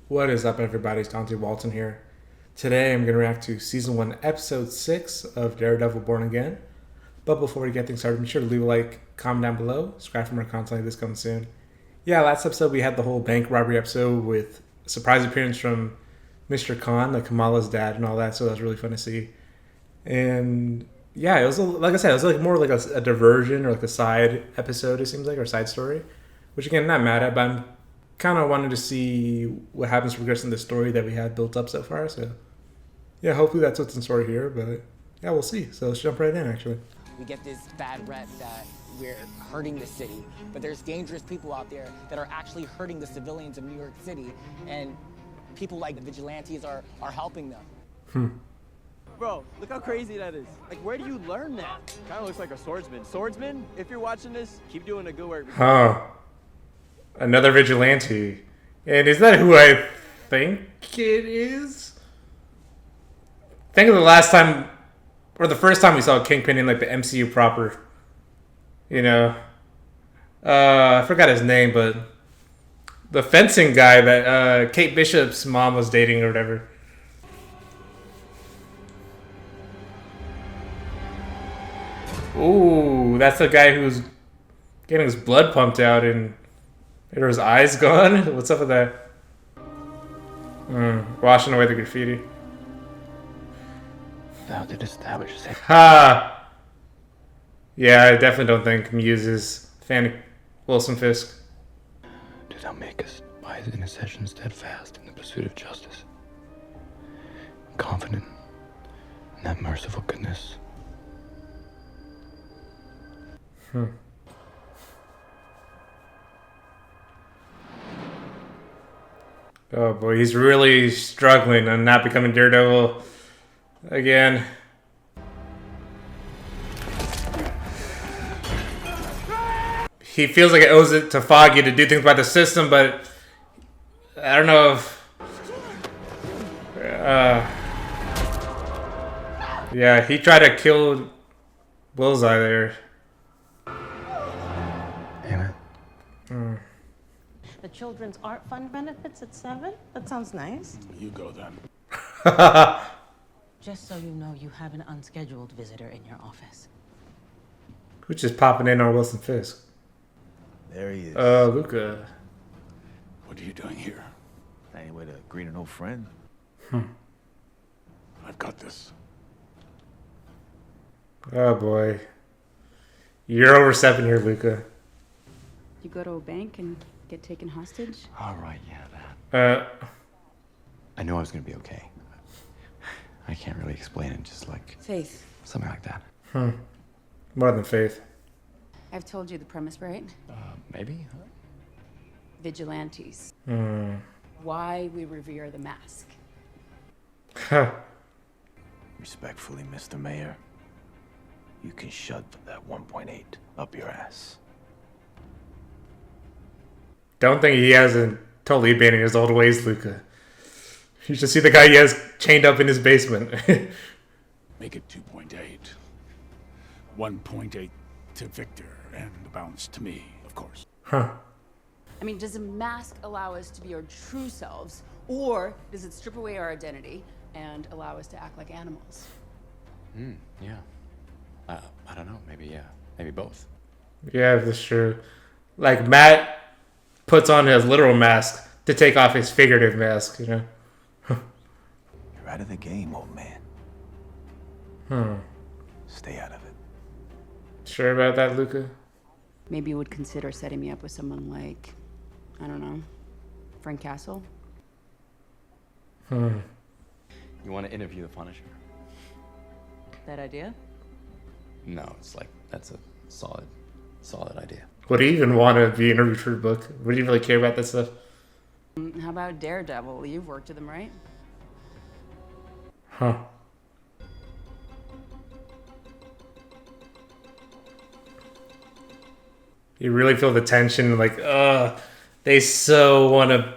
What is up, everybody? It's Dante Walton here. Today I'm going to react to Season 1, Episode 6 of Daredevil Born Again. But before we get things started, be sure to leave a like, comment down below, subscribe for more content like this coming soon. Yeah, last episode we had the whole bank robbery episode with a surprise appearance from Mr. Khan, like Kamala's dad and all that, so that was really fun to see. And yeah, it was, like I said, it was like more like a diversion or like a side episode, it seems like, or side story. Which again, I'm not mad at, but I'm kind of wanted to see what happens progressing the story that we had built up so far. So yeah, hopefully that's what's in store here, but yeah, we'll see. So let's jump right in, actually. We get this bad rep that we're hurting the city, but there's dangerous people out there that are actually hurting the civilians of New York City, and people like the vigilantes are helping them. Bro, look how crazy that is. Like, where do you learn that? Kind of looks like a swordsman. Swordsman, if you're watching this, keep doing the good work. Huh. Another vigilante. And is that who I think it is? Think of the last time, or the first time we saw Kingpin in like the MCU proper. You know, I forgot his name, but the fencing guy that Kate Bishop's mom was dating or whatever. Ooh, that's the guy who's getting his blood pumped out and are his eyes gone? What's up with that? Washing away the graffiti. Thou did establish a Ha! Yeah, I definitely don't think Muse is Fanny Wilson Fisk. Do thou make us by his intercession steadfast in the pursuit of justice, confident in that merciful goodness. Oh boy, he's really struggling on not becoming Daredevil again. He feels like it owes it to Foggy to do things by the system, but I don't know if... yeah, he tried to kill Bullseye there. Amen. The Children's Art Fund benefits at 7? That sounds nice. You go then. Just so you know, you have an unscheduled visitor in your office. Who's just popping in on Wilson Fisk? There he is. Luca. What are you doing here? Any way to greet an old friend? I've got this. Oh boy. You're overstepping here, Luca. You go to a bank and get taken hostage? All right, yeah, that. Uh, I knew I was gonna be okay. I can't really explain it, just like Faith, something like that. More than faith. I've told you the premise, right? Maybe? Vigilantes. Why we revere the mask. Respectfully, Mr. Mayor, you can shove that 1.8 up your ass. Don't think he hasn't totally abandoned his old ways, Luca. You should see the guy he has chained up in his basement. Make it 2.8. 1.8 to Victor, and the balance to me, of course. I mean, does a mask allow us to be our true selves, or does it strip away our identity and allow us to act like animals? Yeah. I don't know, maybe, yeah. Maybe both. Yeah, that's true. Like, Matt puts on his literal mask to take off his figurative mask, you know? You're out of the game, old man. Stay out of it. Sure about that, Luca? Maybe you would consider setting me up with someone like, I don't know, Frank Castle? You want to interview the Punisher? That idea? No, it's like, that's a solid idea. Would do you even want to be interviewed for a book? Would you really care about that stuff? How about Daredevil? You've worked with him, right? You really feel the tension, like, they so want to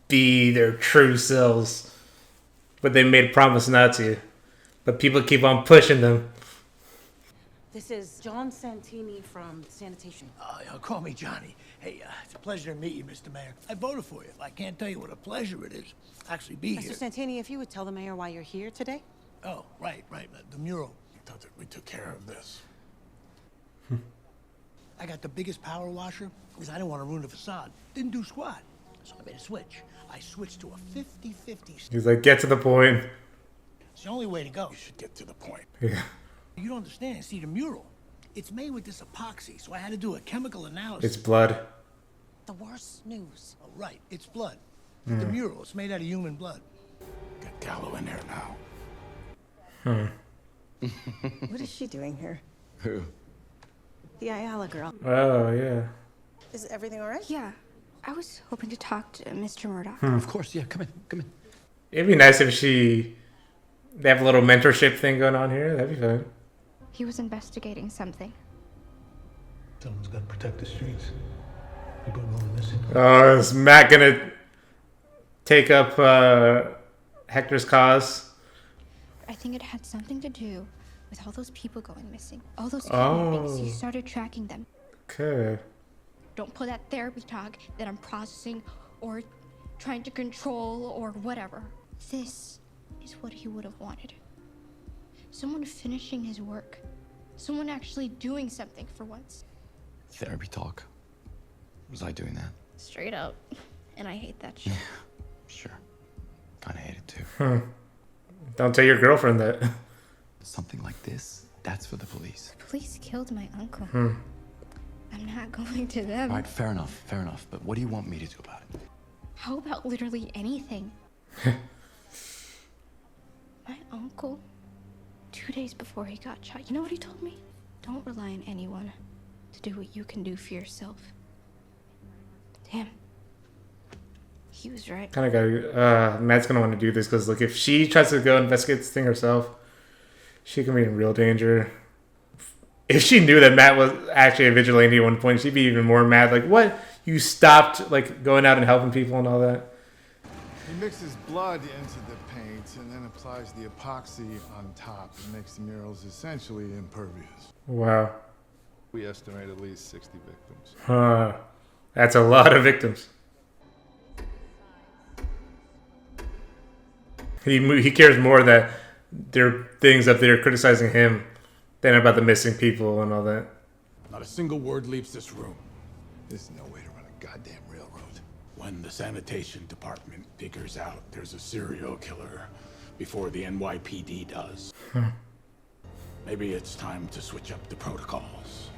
be their true selves, but they made a promise not to. But people keep on pushing them. This is John Santini from sanitation. Call me Johnny. Hey, it's a pleasure to meet you, Mr. Mayor. I voted for you. I can't tell you what a pleasure it is to actually be here. Mr. Santini, if you would tell the mayor why you're here today. Oh, right. The mural. I thought that we took care of this. I got the biggest power washer because I didn't want to ruin the facade. Didn't do squat. So I made a switch. I switched to a 50-50. He's like, get to the point. It's the only way to go. You should get to the point. Yeah. You don't understand. See, the mural, it's made with this epoxy, so I had to do a chemical analysis. It's blood. The worst news. Oh, right. It's blood. The mural, it's made out of human blood. Get Gallo in here now. What is she doing here? Who? The Ayala girl. Oh, yeah. Is everything all right? Yeah. I was hoping to talk to Mr. Murdoch. Of course, yeah. Come in. It'd be nice if they have a little mentorship thing going on here. That'd be fun. He was investigating something. Someone's got to protect the streets. People are going missing. Oh, is Matt gonna take up Hector's cause? I think it had something to do with all those people going missing. All those kidnappings. He started tracking them. Okay. Don't pull that therapy talk that I'm processing or trying to control or whatever. This is what he would have wanted. Someone finishing his work. Someone actually doing something for once. Therapy talk. Was I doing that? Straight up. And I hate that shit. Sure. Kinda hate it too. Don't tell your girlfriend that. Something like this, that's for the police. The police killed my uncle. I'm not going to them. All right, fair enough. But what do you want me to do about it? How about literally anything? My uncle, 2 days before he got shot, you know what he told me? Don't rely on anyone to do what you can do for yourself. Damn. He was right. Kind of got. Matt's gonna want to do this because, look, if she tries to go investigate this thing herself, she can be in real danger. If she knew that Matt was actually a vigilante at one point, she'd be even more mad. Like, what? You stopped like going out and helping people and all that? He mixes blood into the paint and then applies the epoxy on top and makes the murals essentially impervious. Wow. We estimate at least 60 victims. That's a lot of victims. He cares more that there are things up there criticizing him than about the missing people and all that. Not a single word leaves this room. There's no way to run a goddamn railroad. When the sanitation department figures out there's a serial killer before the NYPD does. Maybe it's time to switch up the protocols.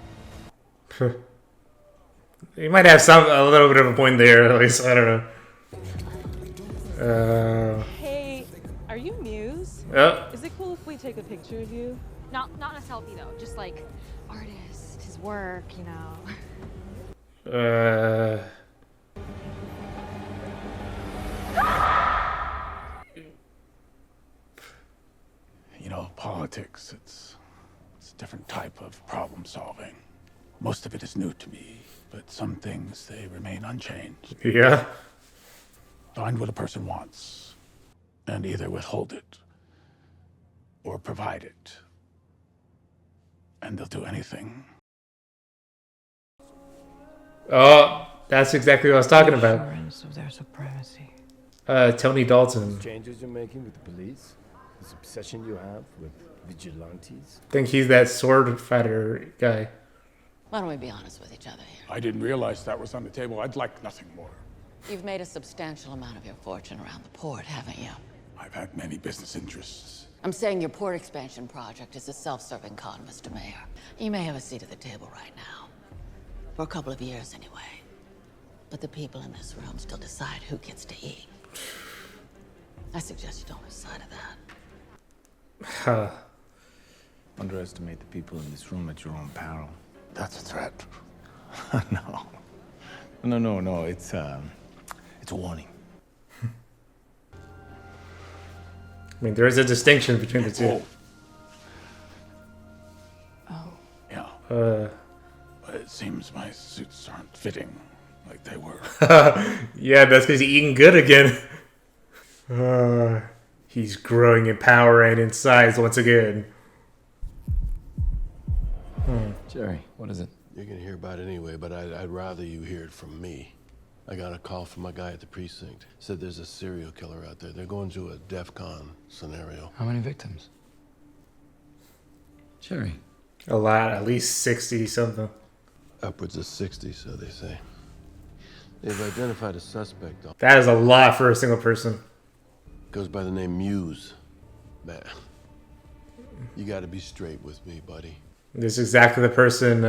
You might have a little bit of a point there, at least. I don't know. Hey, are you Muse? Oh. Is it cool if we take a picture of you? Not a selfie though, just like artist, his work, you know. You know, politics, it's a different type of problem solving. Most of it is new to me, but some things, they remain unchanged. Yeah. Find what a person wants, and either withhold it or provide it. And they'll do anything. Oh, that's exactly what I was talking about. Assurance of their supremacy. Tony Dalton. Changes you're making with the police? This obsession you have with vigilantes? I think he's that sword fighter guy. Why don't we be honest with each other here? I didn't realize that was on the table. I'd like nothing more. You've made a substantial amount of your fortune around the port, haven't you? I've had many business interests. I'm saying your port expansion project is a self-serving con, Mr. Mayor. You may have a seat at the table right now. For a couple of years, anyway. But the people in this room still decide who gets to eat. I suggest you don't lose sight of that. Underestimate the people in this room at your own peril. That's a threat. No. No. It's a warning. I mean, there is a distinction between the two. Oh. Yeah. But it seems my suits aren't fitting like they were. Yeah, that's because he's eating good again. He's growing in power and in size once again. Jerry, what is it? You're gonna hear about it anyway, but I'd rather you hear it from me. I got a call from my guy at the precinct. Said there's a serial killer out there. They're going through a DEF-CON scenario. How many victims? Jerry. A lot, at least 60 something. Upwards of 60, so they say. They've identified a suspect, though. That is a lot for a single person. Goes by the name Muse. Man, you gotta be straight with me, buddy. This is exactly the person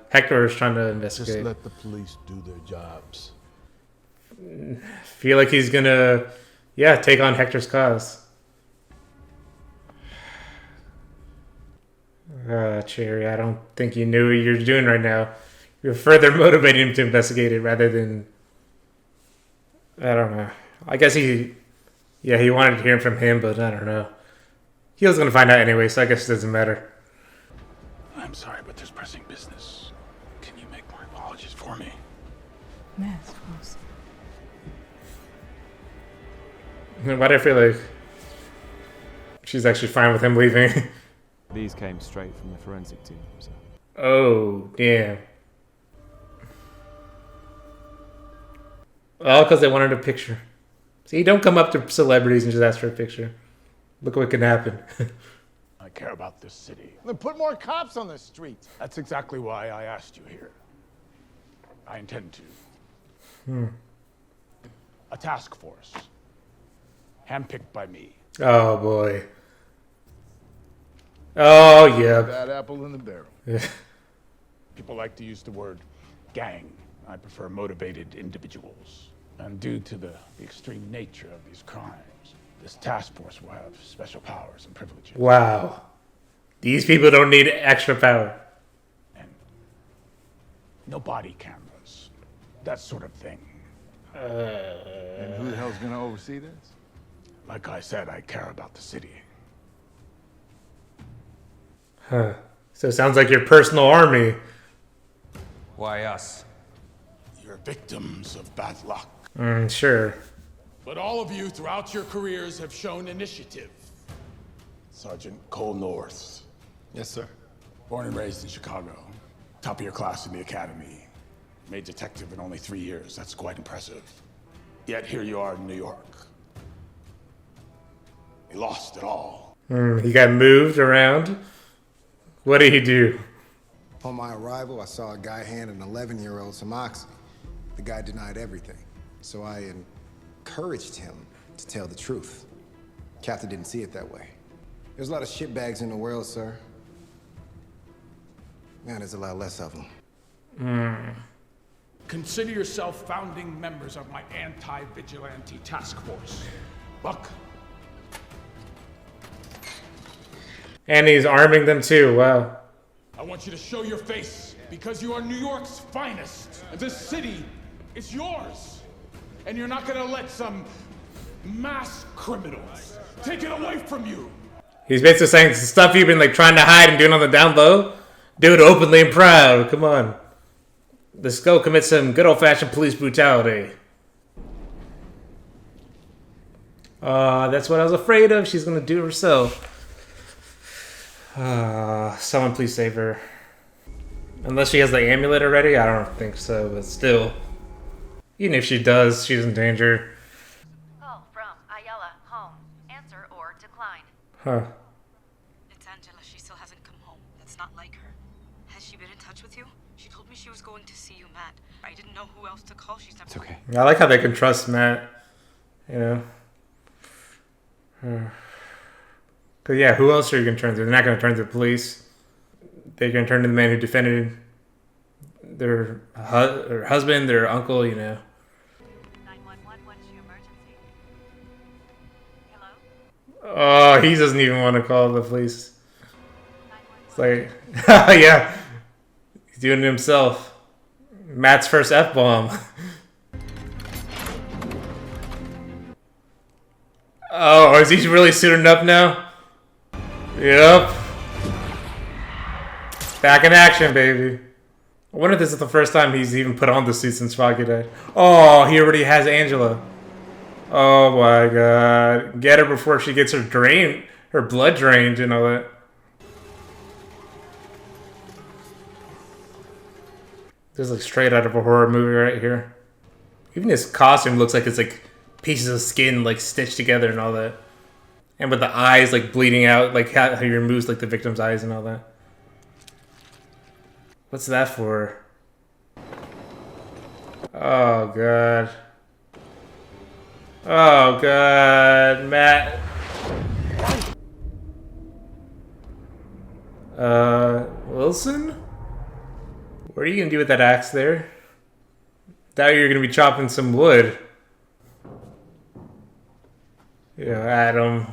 Hector is trying to investigate. Just let the police do their jobs. Feel like he's gonna, take on Hector's cause. Cherry, I don't think you knew what you're doing right now. You're further motivating him to investigate it rather than, I don't know. I guess he wanted to hear from him, but I don't know. He was gonna find out anyway, so I guess it doesn't matter. I'm sorry, but there's pressing business. Can you make more apologies for me? Yes, of course. Why do I feel like she's actually fine with him leaving? These came straight from the forensic team, so. Oh, damn. All because they wanted a picture. See, don't come up to celebrities and just ask for a picture. Look what can happen. I care about this city. Then put more cops on the streets. That's exactly why I asked you here. I intend to. A task force. Handpicked by me. Oh, boy. Oh, yeah. Bad apple in the barrel. People like to use the word gang. I prefer motivated individuals. And due to the extreme nature of these crimes, this task force will have special powers and privileges. Wow. These people don't need extra power. And no body cameras. That sort of thing. And who the hell's gonna oversee this? Like I said, I care about the city. Huh. So it sounds like your personal army. Why us? You're victims of bad luck. Sure. But all of you throughout your careers have shown initiative. Sergeant Cole North. Yes, sir. Born and raised in Chicago. Top of your class in the academy. Made detective in only 3 years. That's quite impressive. Yet here you are in New York. You lost it all. He got moved around. What did he do? Upon my arrival, I saw a guy hand an 11-year-old some oxy. The guy denied everything. So I encouraged him to tell the truth. Captain didn't see it that way. There's a lot of shitbags in the world, sir. Man, there's a lot less of them. Consider yourself founding members of my anti-vigilante task force. Buck. And he's arming them too. Wow. I want you to show your face because you are New York's finest. And this city is yours. And you're not gonna let some mass criminals take it away from you. He's basically saying stuff you've been like trying to hide and doing on the down low. Do it openly and proud. Come on. Let's go commit some good old-fashioned police brutality. That's what I was afraid of. She's gonna do it herself. Someone please save her. Unless she has the amulet already, I don't think so, but still. Even if she does, she's in danger. Call from Ayala, home. Answer or decline. Huh. It's Angela. She still hasn't come home. That's not like her. Has she been in touch with you? She told me she was going to see you, Matt. I didn't know who else to call. She's never... It's okay. I like how they can trust Matt. You know? Because, yeah, who else are you going to turn to? They're not going to turn to the police. They're going to turn to the man who defended their husband, their uncle, you know. 911, what's your emergency? Hello? Oh, he doesn't even want to call the police. It's like, yeah. He's doing it himself. Matt's first F-bomb. Oh, is he really suiting up now? Yep. Back in action, baby. I wonder if this is the first time he's even put on the suit since Foggy died. Oh, he already has Angela. Oh my god. Get her before she gets her blood drained and all that. This is like straight out of a horror movie right here. Even his costume looks like it's like pieces of skin like stitched together and all that. And with the eyes like bleeding out, like how he removes like the victim's eyes and all that. What's that for? Oh god. Oh god, Matt. Wilson? What are you gonna do with that axe there? Thought you were gonna be chopping some wood. Yeah, Adam.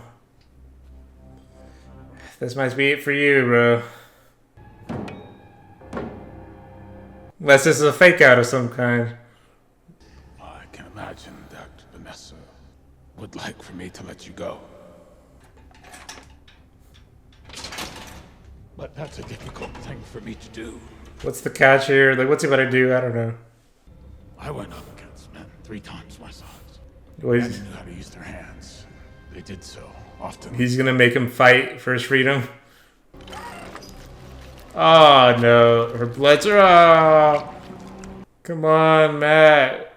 This might be it for you, bro. Unless this is a fake out of some kind. I can imagine that Vanessa would like for me to let you go. But that's a difficult thing for me to do. What's the catch here? Like, what's he about to do? I don't know. I went up against men 3 times my size. Well, Men knew how to use their hands. They did so often. he's gonna make him fight for his freedom. Oh no, her blood's oh. Come on, Matt.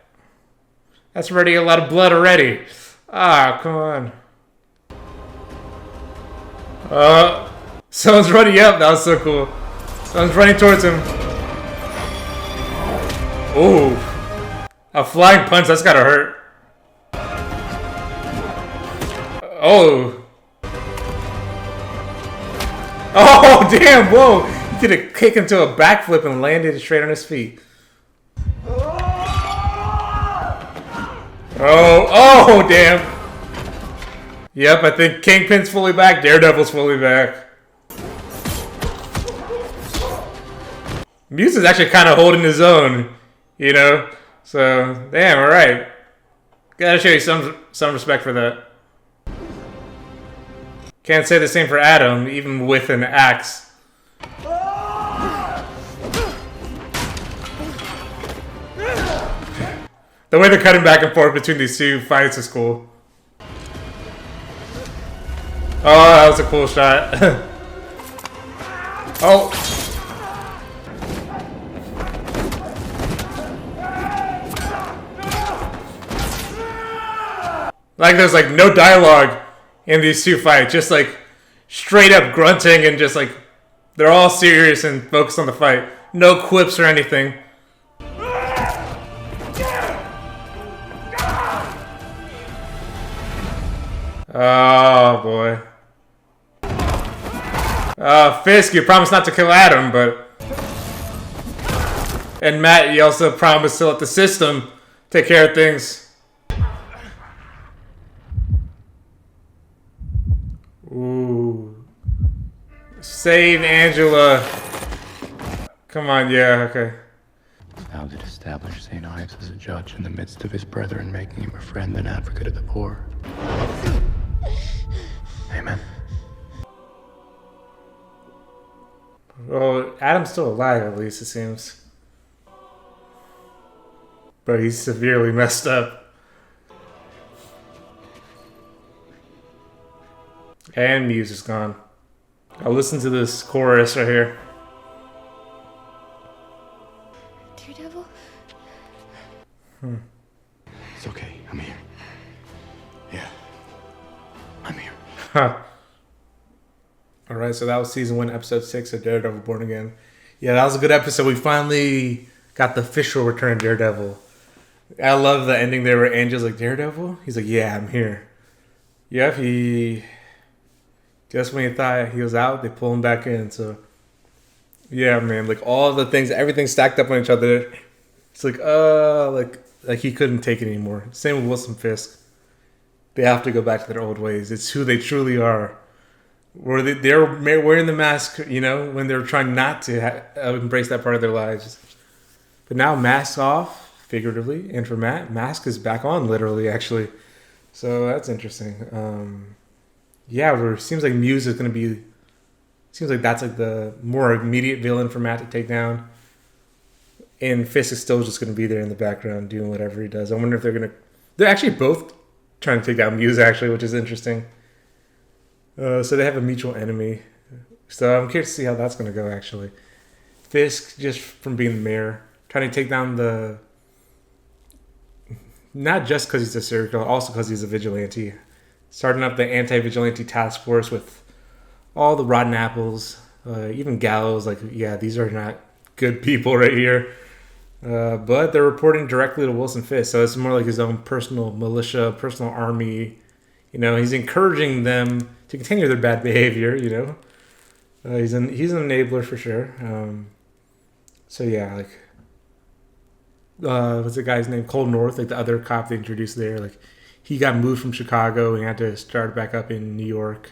That's already a lot of blood already. Ah, come on. Someone's running up. That was so cool. Someone's running towards him. Ooh. A flying punch, that's gotta hurt. Oh. Oh, damn, whoa. He did a kick into a backflip and landed straight on his feet. Oh, damn. Yep, I think Kingpin's fully back. Daredevil's fully back. Muse is actually kind of holding his own, you know? So, damn, alright. Gotta show you some respect for that. Can't say the same for Adam, even with an axe. The way they're cutting back and forth between these two fights is cool. Oh, that was a cool shot. Oh. Like there's like no dialogue in these two fights, just like straight up grunting and just like they're all serious and focused on the fight. No quips or anything. Oh boy. Fisk, you promised not to kill Adam, but... And Matt, you also promised to let the system take care of things. Ooh. Save Angela. Come on, yeah, okay. Thou did establish St. Ives as a judge in the midst of his brethren, making him a friend and advocate of the poor. Amen. Well, Adam's still alive, at least, it seems. But he's severely messed up. And Muse is gone. I'll listen to this chorus right here. Daredevil? It's okay, I'm here. Yeah, I'm here. Huh. Alright, so that was season 1, episode 6 of Daredevil Born Again. Yeah, that was a good episode. We finally got the official return of Daredevil. I love the ending there where Angel's like, Daredevil? He's like, yeah, I'm here. Yep, he... Just when he thought he was out, they pull him back in, so... Yeah, man, like all the things, everything stacked up on each other. It's like, like he couldn't take it anymore. Same with Wilson Fisk. They have to go back to their old ways. It's who they truly are. Where they're wearing the mask, you know, when they're trying not to embrace that part of their lives. But now mask off, figuratively, and for Matt, mask is back on, literally, actually. So that's interesting. Yeah, it seems like Muse is going to be... Seems like that's like the more immediate villain for Matt to take down. And Fisk is still just going to be there in the background doing whatever he does. I wonder if they're going to... They're actually both trying to take down Muse, actually, which is interesting. So they have a mutual enemy. So I'm curious to see how that's going to go, actually. Fisk, just from being the mayor, trying to take down not just because he's a serial killer, also because he's a vigilante. Starting up the anti-vigilante task force with all the rotten apples, even Gallows. Like, yeah, these are not good people right here. But they're reporting directly to Wilson Fisk, so it's more like his own personal militia, personal army. You know, he's encouraging them to continue their bad behavior. You know, he's an enabler for sure. So yeah, like, what's the guy's name? Cole North, like the other cop they introduced there. Like, he got moved from Chicago and had to start back up in New York.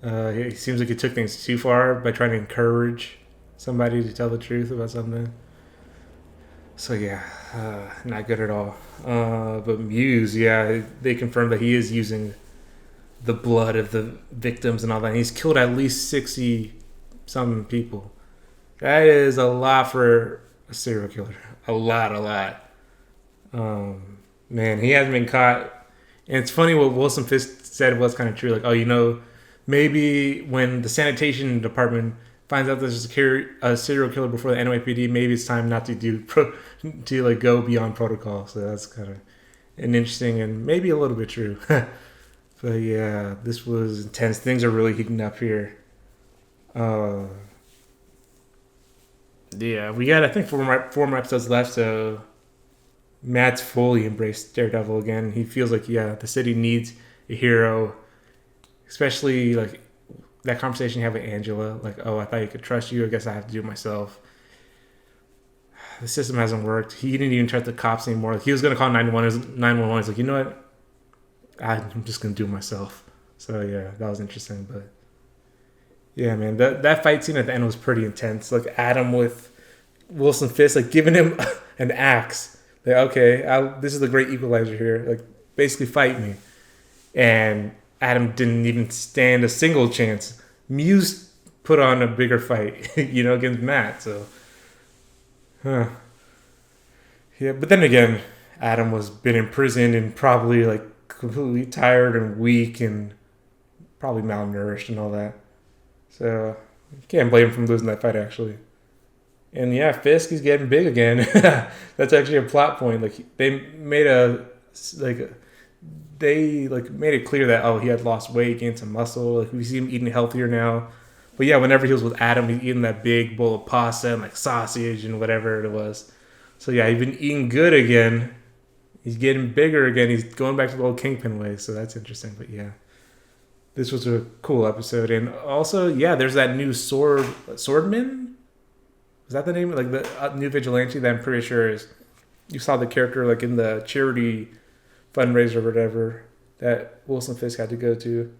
It seems like he took things too far by trying to encourage somebody to tell the truth about something. So yeah, not good at all. But Muse, yeah, they confirmed that he is using the blood of the victims and all that. And he's killed at least 60-some people. That is a lot for a serial killer. A lot. Man, he hasn't been caught. And it's funny what Wilson Fisk said was kind of true. Like, oh, you know, maybe when the sanitation department finds out there's a serial killer before the NYPD, maybe it's time not to like go beyond protocol. So that's kind of an interesting and maybe a little bit true. But yeah, this was intense. Things are really heating up here. Yeah, we got, I think, four more episodes left, so Matt's fully embraced Daredevil again. He feels like, yeah, the city needs a hero, especially like that conversation you have with Angela. Like, oh, I thought you could trust you. I guess I have to do it myself. The system hasn't worked. He didn't even trust the cops anymore. Like, he was going to call 911. He's like, you know what? I'm just going to do it myself. So, yeah, that was interesting. But, yeah, man, that fight scene at the end was pretty intense. Like, Adam with Wilson Fisk, like, giving him an axe. Like, okay, this is the great equalizer here. Like, basically fight me. And Adam didn't even stand a single chance. Muse put on a bigger fight, you know, against Matt. So, yeah. But then again, Adam was been imprisoned and probably like completely tired and weak and probably malnourished and all that. So you can't blame him for losing that fight, actually. And yeah, Fisk is getting big again. That's actually a plot point. Like, they made made it clear that, oh, he had lost weight, gained some muscle. Like, we see him eating healthier now. But yeah, whenever he was with Adam, he's eating that big bowl of pasta and like sausage and whatever it was. So yeah, he's been eating good again. He's getting bigger again. He's going back to the old Kingpin ways. So that's interesting. But yeah, this was a cool episode. And also, yeah, there's that new Swordman. Is that the name? Like the new vigilante that I'm pretty sure is. You saw the character like in the charity fundraiser or whatever that Wilson Fisk had to go to.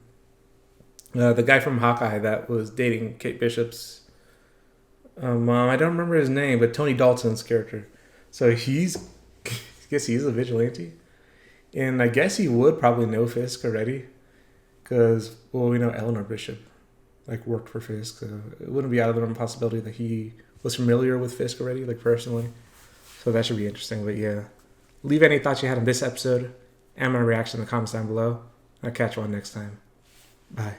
The guy from Hawkeye that was dating Kate Bishop's mom. I don't remember his name, but Tony Dalton's character. So I guess he's a vigilante. And I guess he would probably know Fisk already. Because, well, we know Eleanor Bishop like worked for Fisk. So it wouldn't be out of the realm of possibility that he was familiar with Fisk already, like personally. So that should be interesting. But yeah, leave any thoughts you had on this episode and my reaction in the comments down below. I'll catch you on next time. Bye.